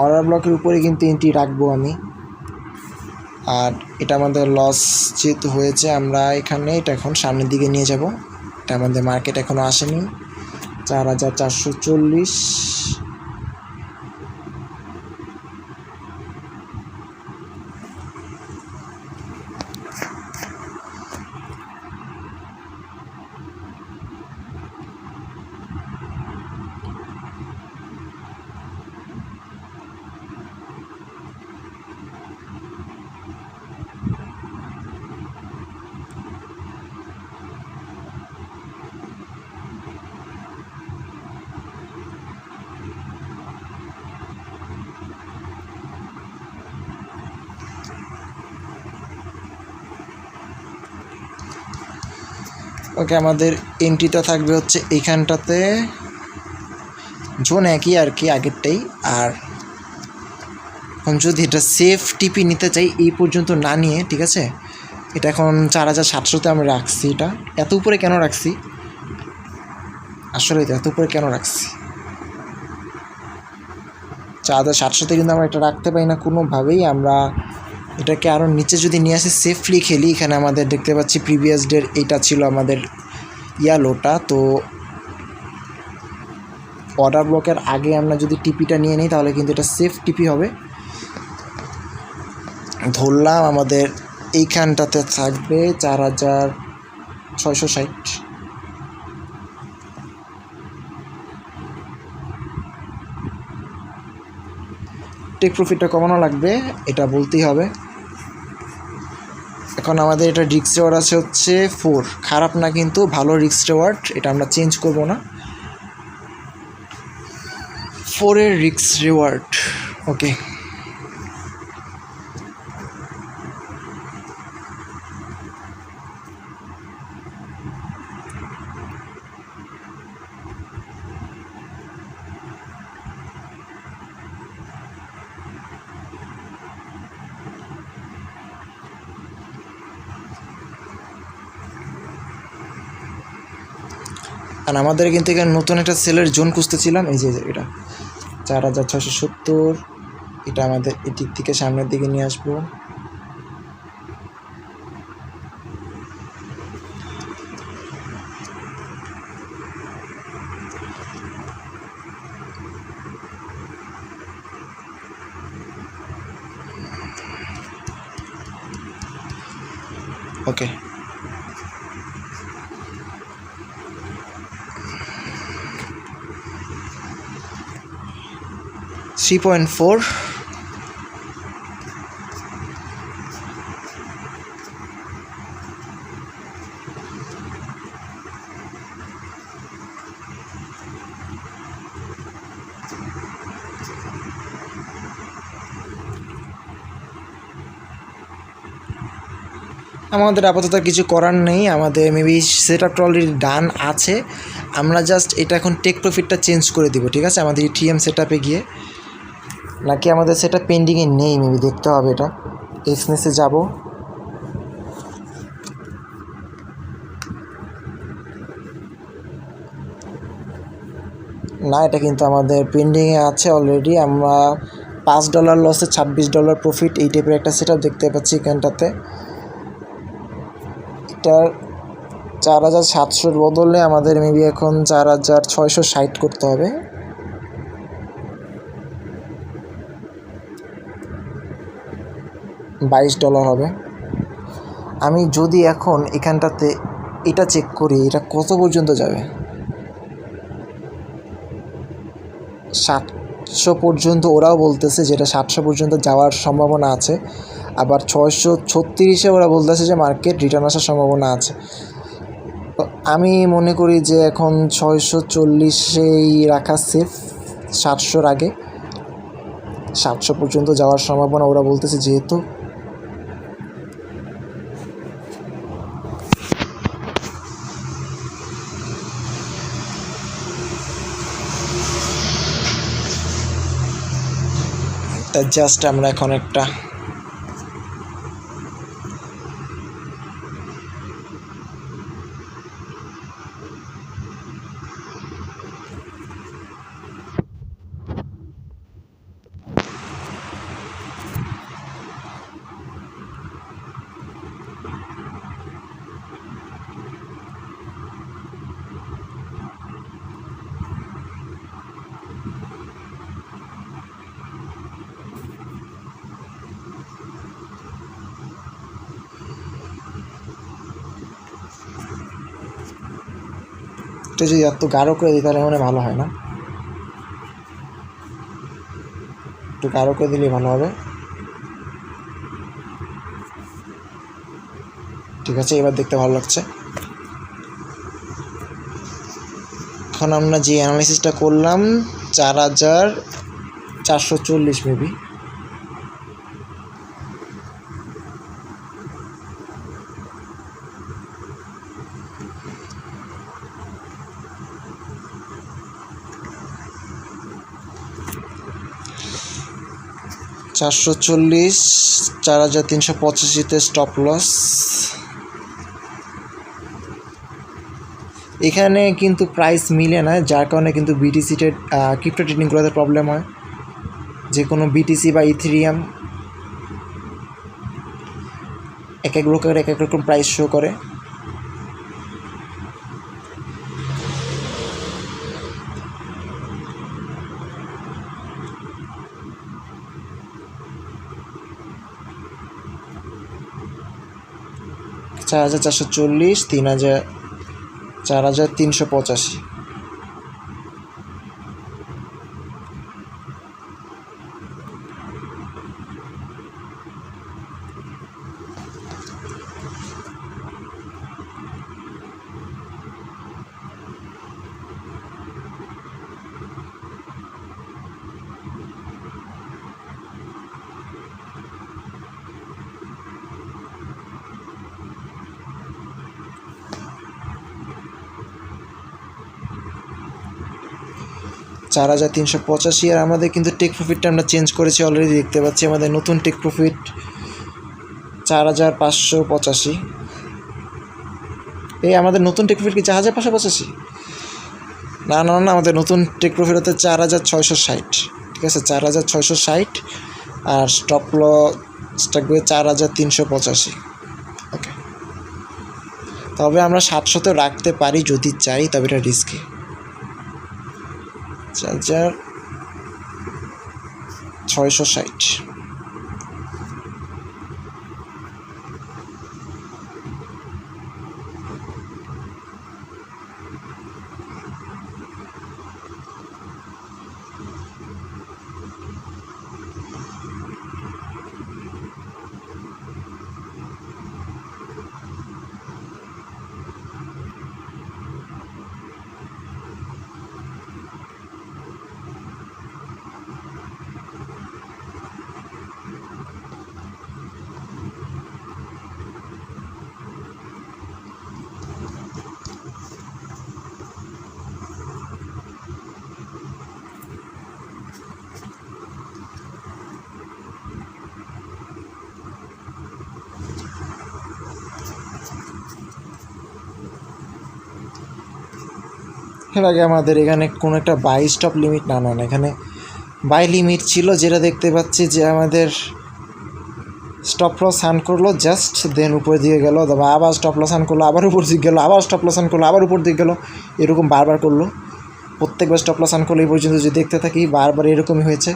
অর্ডার ব্লকের উপরে কিন্তু এন্ট্রি রাখবো আমি। আর এটা আমাদের লস যেহেতু হয়েছে, আমরা এখানে এটা এখন সামনের দিকে নিয়ে যাব। এটা আমাদের মার্কেট এখনও আসেনি। 4440, ওকে। আমাদের এন্ট্রিটা থাকবে হচ্ছে এইখানটাতে, জোন একই আর কি আগেরটাই। আর এখন যদি এটা সেফ টিপি নিতে চাই এই পর্যন্ত না নিয়ে, ঠিক আছে, এটা এখন 4700-তে আমরা রাখছি। এটা এত উপরে কেন রাখছি, আসলে এত উপরে কেন রাখছি? 4700-তে কিন্তু আমরা এটা রাখতে পারি না কোনোভাবেই। আমরা এটাকে আরও নিচে যদি নিয়ে আসি, সেফলি খেলি। এখানে আমাদের দেখতে পাচ্ছি প্রিভিয়াস ডের এইটা ছিল আমাদের ইয়ালোটা। তো অর্ডার ব্লকের আগে আমরা যদি টিপিটা নিয়ে নিই তাহলে কিন্তু এটা সেফ টিপি হবে। ধরলাম আমাদের এইখানটাতে থাকবে 4660। টেক প্রফিটটা কমানো লাগবে, এটা বলতেই হবে। এখন আমাদের এটা রিক্স রেওয়ার্ড আছে হচ্ছে 4, খারাপ না কিন্তু, ভালো রিক্স রেওয়ার্ড, এটা আমরা চেঞ্জ করব না। 4-এর রিক্স রেওয়ার্ড, ওকে। আর আমাদের কিন্তু এখানে নতুন একটা সেলের জোন খুঁজতেছিলাম, এই যে এটা 4670। এটা আমাদের এদিক থেকে সামনের দিকে নিয়ে আসবো। ওকে, 3.4। আমাদের আপাতত কিছু করার নেই, আমাদের মেবি সেট আপটা অলরেডি ডান আছে। আমরা জাস্ট এটা এখন টেক প্রফিটটা চেঞ্জ করে দিব, ঠিক আছে, আমাদের ইটিএম সেট আপে গিয়ে। নাকি আমাদের সেটা পেন্ডিংয়ে নেই, মেবি দেখতে হবে। এটা এক্সনেসে যাব, না এটা কিন্তু আমাদের পেন্ডিংয়ে আছে অলরেডি। আমরা $5 লসে $26 প্রফিট, এই টাইপের একটা সেট আপ দেখতে পাচ্ছি এখানটাতে। এটার 4700-র বদলে আমাদের মেবি এখন 4660 করতে হবে। $22 হবে। আমি যদি এখন এখানটাতে এটা চেক করি, এটা কত পর্যন্ত যাবে? 700 পর্যন্ত ওরাও বলতেছে, যেটা 700 পর্যন্ত যাওয়ার সম্ভাবনা আছে। আবার 636-এ ওরা বলতেছে যে মার্কেট রিটার্ন আসার সম্ভাবনা আছে। তো আমি মনে করি যে এখন 640-এই রাখা সেফ, 700-র আগে। 700 পর্যন্ত যাওয়ার সম্ভাবনা ওরা বলতেছে যেহেতু। তা জাস্ট আমরা এখন একটা এটা যদি এত গাঢ় করে দিই তাহলে মানে ভালো হয় না? একটু গাঢ় করে দিলেই ভালো হবে। ঠিক আছে, এবার দেখতে ভালো লাগছে। এখন আমরা যে অ্যানালাইসিসটা করলাম 4440 মেবি, $440, 4385-তে স্টপ লস। এখানে কিন্তু প্রাইস মিলে না, যার কারণে কিন্তু বিটিসিতে ক্রিপ্টো ট্রেডিংগুলোতে প্রবলেম হয়। যে কোনো বিটিসি বা ইথেরিয়াম এক এক ব্রোকার এক এক রকম প্রাইস শো করে। $4440, 4385। $4385। আর আমাদের কিন্তু টেক প্রফিটটা আমরা চেঞ্জ করেছি অলরেডি, দেখতে পাচ্ছি আমাদের নতুন টেক প্রফিট 4585। এই আমাদের নতুন টেক প্রফিট কি 4585? না না না, আমাদের নতুন টেক প্রফিট হচ্ছে 4660। ঠিক আছে, 4660। আর স্টপ লস থাকবে 4385। ওকে, তবে আমরা 700-তে রাখতে পারি যদি চাই, তবে এটা রিস্কি। 4660। এর আগে আমাদের এখানে কোনো একটা বাই স্টপ লিমিট না, এখানে বাই লিমিট ছিল, যেটা দেখতে পাচ্ছি যে আমাদের স্টপ লস হান করলো জাস্ট, দেন উপর দিকে গেলো, তারপর আবার স্টপ লস হান করলো, আবার উপর দিকে গেলো, আবার স্টপ লস হান করলো, আবার উপর দিকে গেলো, এরকম বারবার করলো। প্রত্যেকবার স্টপ লস হান করলো এই পর্যন্ত যদি দেখতে থাকি, বারবার এরকমই হয়েছে।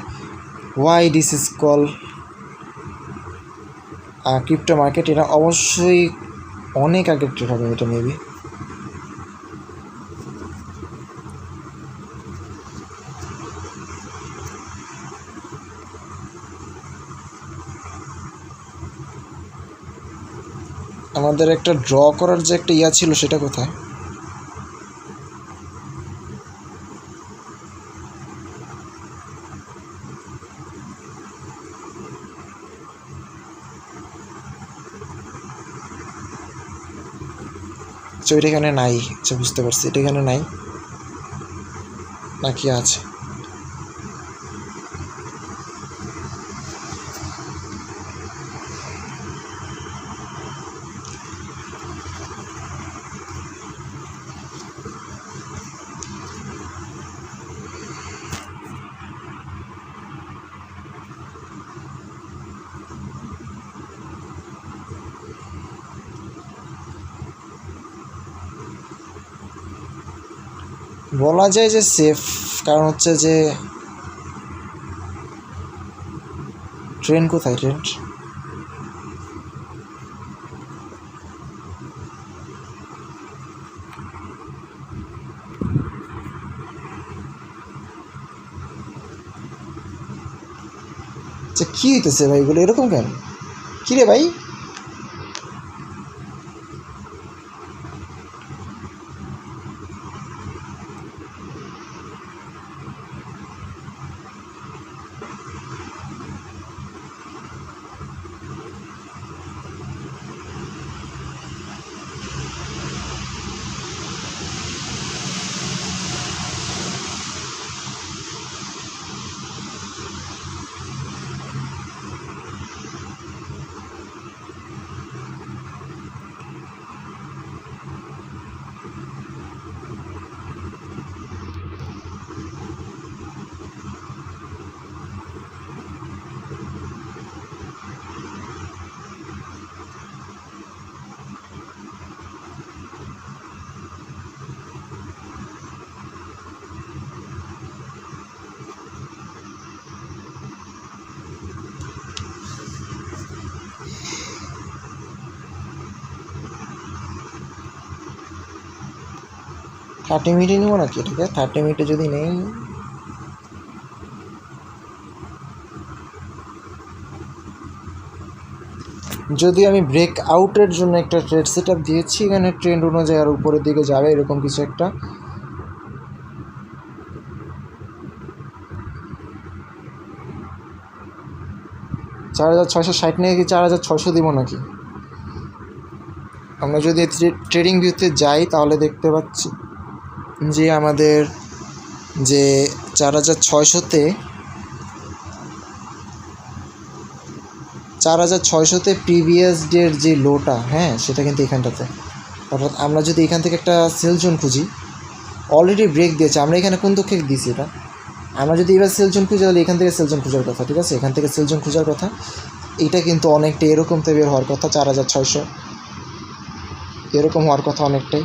Why this is call crypto market, এটা অবশ্যই অনেক আগের ট্রেড হবে এটা মেবি। আমাদের একটা ড্র করার যে একটা ইয়া ছিল সেটা কোথায়? আচ্ছা ওইটা এখানে নাই। আচ্ছা বুঝতে পারছি, এটা এখানে নাই নাকি আছে? বলা যায় যে সেফ, কারণ হচ্ছে যে ট্রেন কোথায়? ট্রেন আচ্ছা কী হইতেছে ভাই এগুলো এরকম কেন? কী রে ভাই? থার্টি মিনিটে নেবো নাকি এটাকে? 30 মিনিটে যদি নেই, যদি আমি ব্রেক আউটের জন্য একটা ট্রেড সেট আপ দিয়েছি, এখানে ট্রেন্ড অনুযায়ী আর উপরের দিকে যাবে এরকম কিছু একটা। চার হাজার 660 নিয়ে কি 4600 দিব নাকি? আমরা যদি ট্রেডিং ভিউতে যাই তাহলে দেখতে পাচ্ছি যে আমাদের যে 4600-তে 4600-তে প্রিভিয়াস ডের যে লোটা, হ্যাঁ সেটা কিন্তু এখানটাতে। অর্থাৎ আমরা যদি এখান থেকে একটা সেল জোন খুঁজি, অলরেডি ব্রেক দিয়েছে, আমরা এখানে কোন দুঃখে দিয়েছি এটা, আমরা যদি এবার সেল জোন খুঁজি তাহলে এখান থেকে সেল জোন খোঁজার কথা, ঠিক আছে? এখান থেকে সেল জোন খোঁজার কথা। এটা কিন্তু অনেকটা এরকম তো বের হওয়ার কথা, 4600 এরকম হওয়ার কথা অনেকটাই।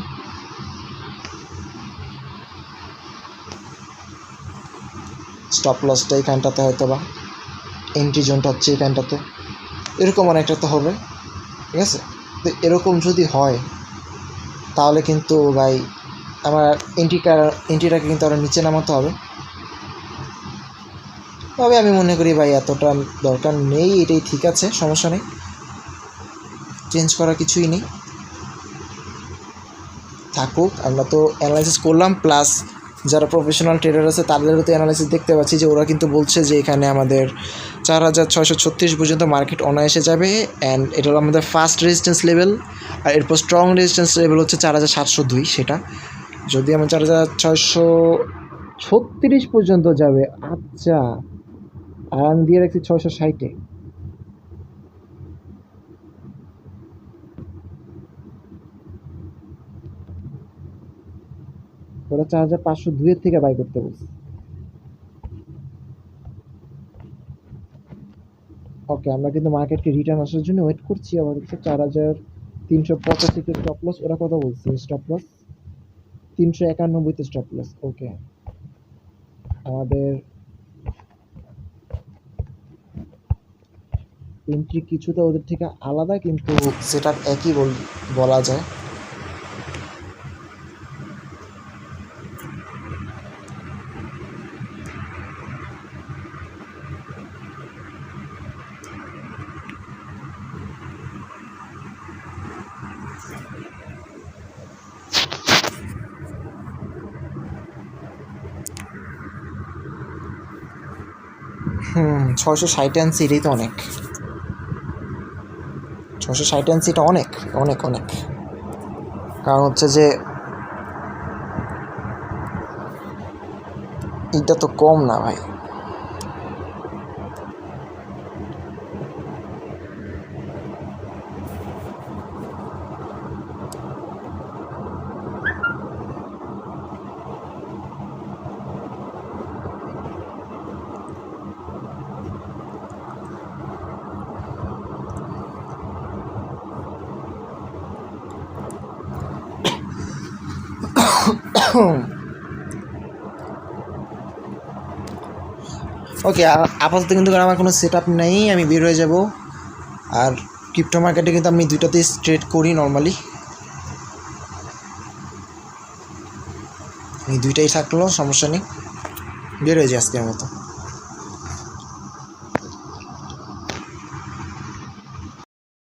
স্টপ লসটা এখানটাতে হয়তো বা, এন্ট্রি জোনটা হচ্ছে এখানটাতে, এরকম অনেকটা তো হবে, ঠিক আছে? তো এরকম যদি হয় তাহলে কিন্তু ভাই আমার এন্ট্রিটাকে কিন্তু আরও নিচে নামাতে হবে। তবে আমি মনে করি ভাই এতটা দরকার নেই, এটাই ঠিক আছে, সমস্যা নেই, চেঞ্জ করার কিছুই নেই, থাকুক। আমরা তো অ্যানালাইসিস করলাম, প্লাস যারা প্রফেশনাল ট্রেডার আছে তাদেরও তো অ্যানালাইসিস দেখতে পাচ্ছি যে ওরা কিন্তু বলছে যে এখানে আমাদের 4636 পর্যন্ত মার্কেট অনায়াসে যাবে। অ্যান্ড এটা হলো আমাদের ফার্স্ট রেজিস্ট্যান্স লেভেল, আর এরপর স্ট্রং রেজিস্ট্যান্স লেভেল হচ্ছে 4702। সেটা যদি আমার 4636 পর্যন্ত যাবে, আচ্ছা, আর আমি দিয়ে রাখছি 660-এ। ওরা 4502-এর থেকে বাই করতে বলছে। ওকে, আমরা কিন্তু মার্কেটকে রিটার্ন আসার জন্য ওয়েট করছি। আবার হচ্ছে 4385-তে স্টপ লস, ওরা কথা বলছে স্টপ লস 391-তে স্টপ লস। ওকে, আমাদের এন্ট্রি কিছুটা ওদের থেকে আলাদা, কিন্তু সেটা একই বলা যায়। হুম, 660 আনছি, এটাই তো অনেক। 660 আনছি, এটা অনেক অনেক অনেক। কারণ হচ্ছে যে এটা তো কম না ভাই। ওকে, আপাতত কিন্তু আমার কোনো সেট আপ নেই, আমি বের হয়ে যাব। আর ক্রিপ্টো মার্কেটে কিন্তু আমি দুইটাতেই ট্রেড করি নর্মালি, এই দুইটাই থাকলো, সমস্যা নেই, বের হয়ে যায় আজকের মতো।